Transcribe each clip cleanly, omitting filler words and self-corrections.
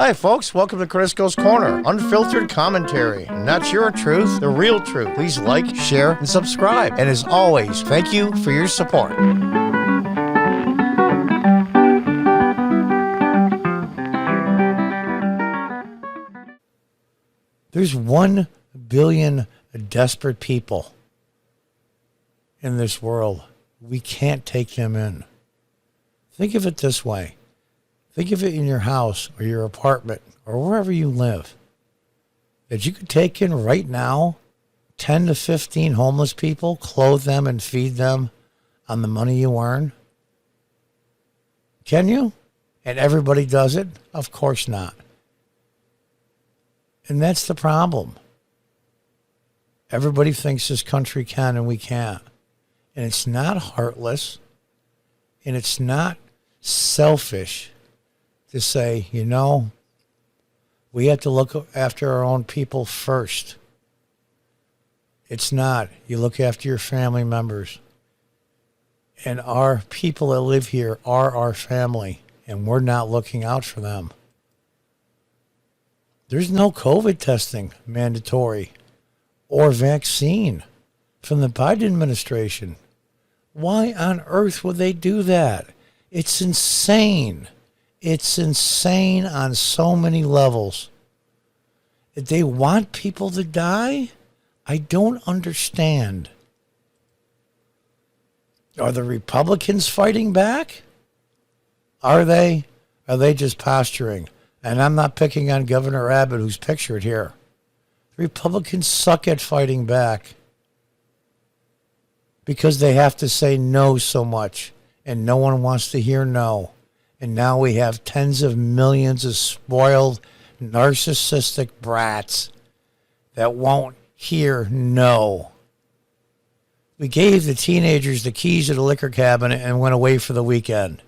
Hi, folks. Welcome to Crisco's Corner. Unfiltered commentary. Not your truth, the real truth. Please like, share, and subscribe. And as always, thank you for your support. There's 1 billion desperate people in this world. We can't take them in. Think of it this way. Think of it in your house or your apartment or wherever you live. That you could take in right now 10 to 15 homeless people, clothe them and feed them on the money you earn. Can you? And everybody does it? Of course not. And that's the problem. Everybody thinks this country can and we can't. And it's not heartless. And it's not selfish to say, you know, we have to look after our own people first. It's not. You look after your family members. And our people that live here are our family. And we're not looking out for them. There's no COVID testing mandatory or vaccine from the Biden administration. Why on earth would they do that? It's insane. It's insane on so many levels. If they want people to die, I don't understand. Are the Republicans fighting back? Are they? Are they just posturing? And I'm not picking on Governor Abbott, who's pictured here. The Republicans suck at fighting back because they have to say no so much, and no one wants to hear no. And now we have tens of millions of spoiled, narcissistic brats that won't hear no. We gave the teenagers the keys to the liquor cabinet and went away for the weekend.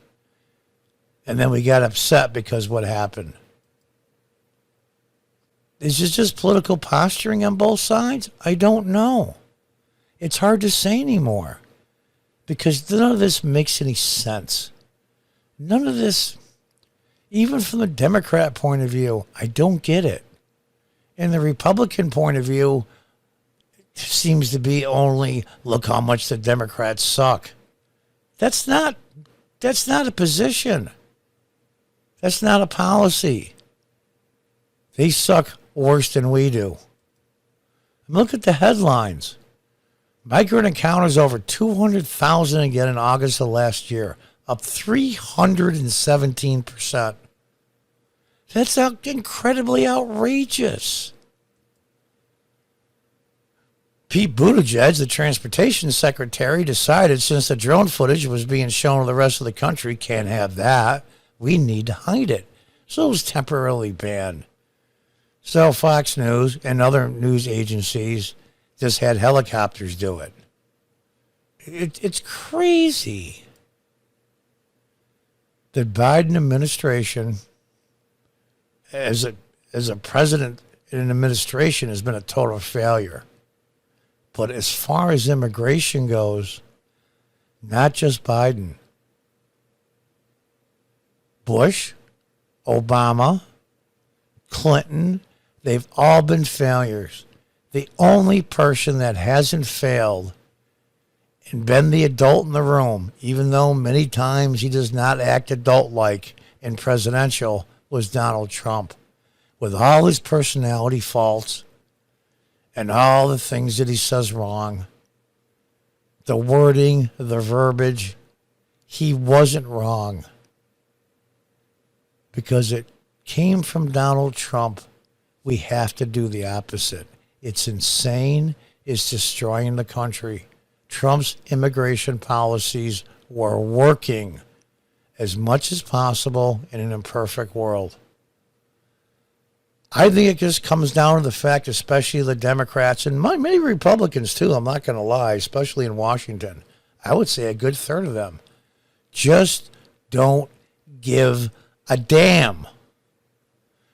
And then we got upset because what happened. Is it just political posturing on both sides? I don't know. It's hard to say anymore because none of this makes any sense. None of this, even from the Democrat point of view, I don't get it. And the Republican point of view seems to be only, look how much the Democrats suck. That's not a position. That's not a policy. They suck worse than we do. Look at the headlines. Migrant encounters over 200,000 again in August of last year, up 317%. That's incredibly outrageous. Pete Buttigieg, the transportation secretary, decided since the drone footage was being shown to the rest of the country, can't have that. We need to hide it. So it was temporarily banned. So Fox News and other news agencies just had helicopters do it. It's crazy. The Biden administration, as a president in an administration, has been a total failure. But as far as immigration goes, not just Biden. Bush, Obama, Clinton, they've all been failures. The only person that hasn't failed and been the adult in the room, even though many times he does not act adult-like in presidential, was Donald Trump. With all his personality faults and all the things that he says wrong, the wording, the verbiage, he wasn't wrong. Because it came from Donald Trump, we have to do the opposite. It's insane. It's destroying the country. Trump's immigration policies were working as much as possible in an imperfect world. I think it just comes down to the fact, especially the Democrats and many Republicans too, I'm not going to lie, especially in Washington. I would say a good third of them just don't give a damn.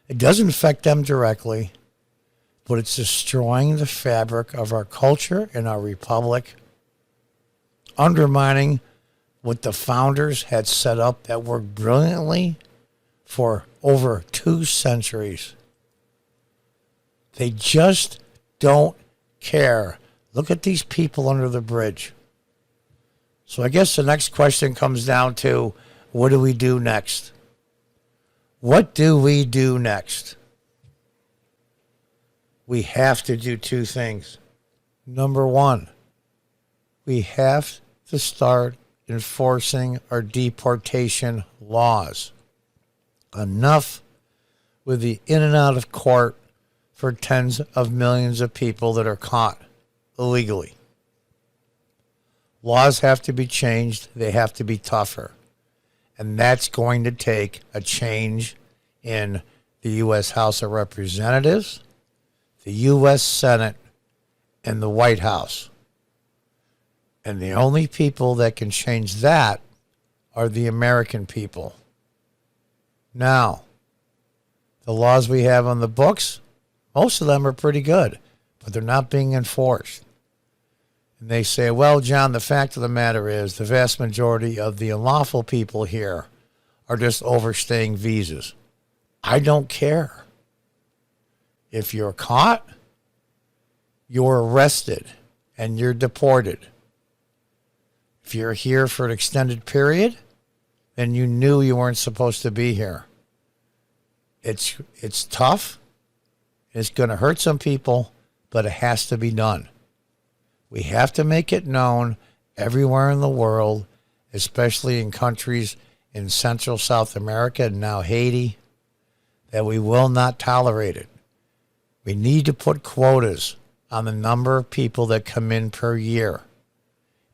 It doesn't affect them directly, but it's destroying the fabric of our culture and our republic, undermining what the founders had set up that worked brilliantly for over 2 centuries. They just don't care. Look at these people under the bridge. So I guess the next question comes down to, what do we do next? What do we do next? We have to do 2 things. Number 1, we have to start enforcing our deportation laws. Enough with the in and out of court for tens of millions of people that are caught illegally. Laws have to be changed. They have to be tougher. And that's going to take a change in the U.S. House of Representatives, the U.S. Senate, and the White House. And the only people that can change that are the American people. Now, the laws we have on the books, most of them are pretty good, but they're not being enforced. And they say, well, John, the fact of the matter is the vast majority of the unlawful people here are just overstaying visas. I don't care. If you're caught, you're arrested and you're deported. If you're here for an extended period, then you knew you weren't supposed to be here. It's tough. It's going to hurt some people, but it has to be done. We have to make it known everywhere in the world, especially in countries in Central South America and now Haiti, that we will not tolerate it. We need to put quotas on the number of people that come in per year.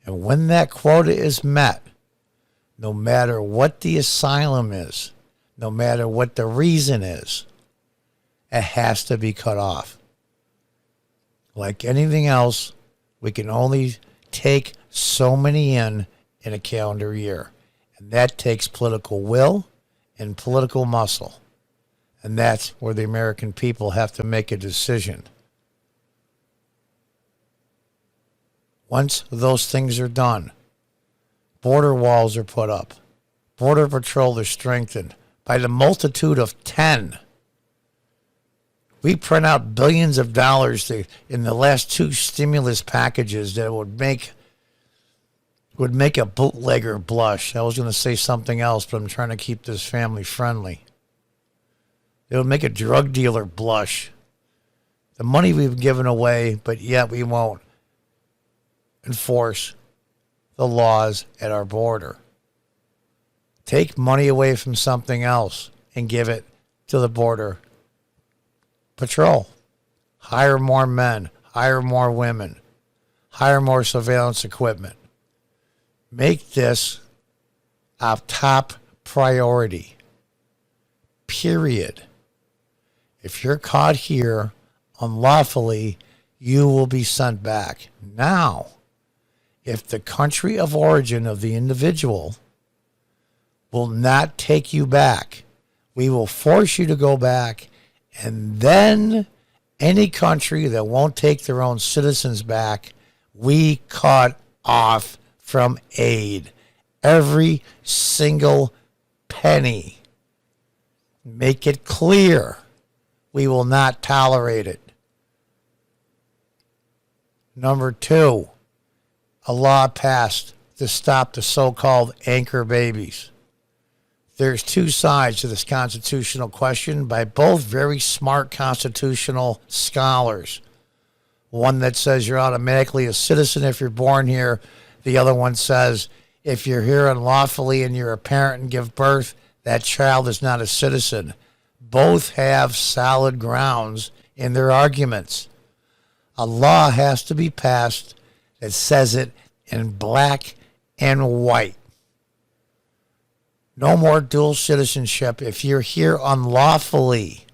And when that quota is met, no matter what the asylum is, no matter what the reason is, it has to be cut off. Like anything else, we can only take so many in a calendar year. And that takes political will and political muscle. And that's where the American people have to make a decision. Once those things are done, border walls are put up. Border Patrol is strengthened by the multitude of 10. We print out billions of dollars in the last 2 stimulus packages that would make a bootlegger blush. I was going to say something else, but I'm trying to keep this family friendly. It would make a drug dealer blush. The money we've given away, but yet we won't enforce the laws at our border. Take money away from something else and give it to the border patrol. Hire more men, hire more women, hire more surveillance equipment. Make this a top priority. Period. If you're caught here unlawfully, you will be sent back. Now, if the country of origin of the individual will not take you back, we will force you to go back, and then any country that won't take their own citizens back, we cut off from aid. Every single penny. Make it clear. We will not tolerate it. Number 2, a law passed to stop the so-called anchor babies. There's 2 sides to this constitutional question by both very smart constitutional scholars. One that says you're automatically a citizen if you're born here. The other one says if you're here unlawfully and you're a parent and give birth, that child is not a citizen. Both have solid grounds in their arguments. A law has to be passed that says it in black and white. No more dual citizenship if you're here unlawfully.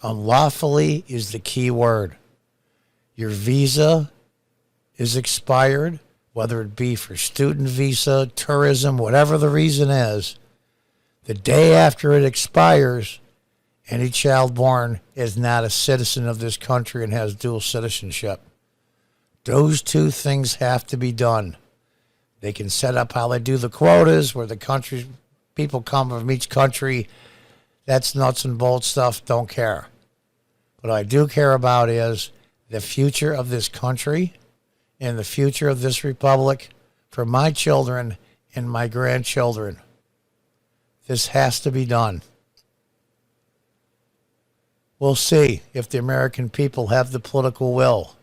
Unlawfully is the key word. Your visa is expired, whether it be for student visa, tourism, whatever the reason is. The day after it expires, any child born is not a citizen of this country and has dual citizenship. Those 2 things have to be done. They can set up how they do the quotas, where the country people come from each country. That's nuts and bolts stuff. Don't care. What I do care about is the future of this country and the future of this republic for my children and my grandchildren. This has to be done. We'll see if the American people have the political will.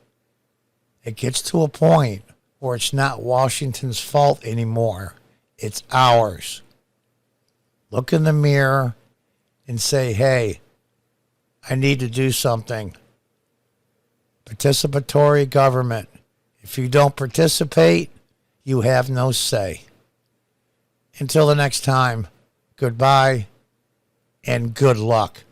It gets to a point where it's not Washington's fault anymore. It's ours. Look in the mirror and say, hey, I need to do something. Participatory government. If you don't participate, you have no say. Until the next time, goodbye and good luck.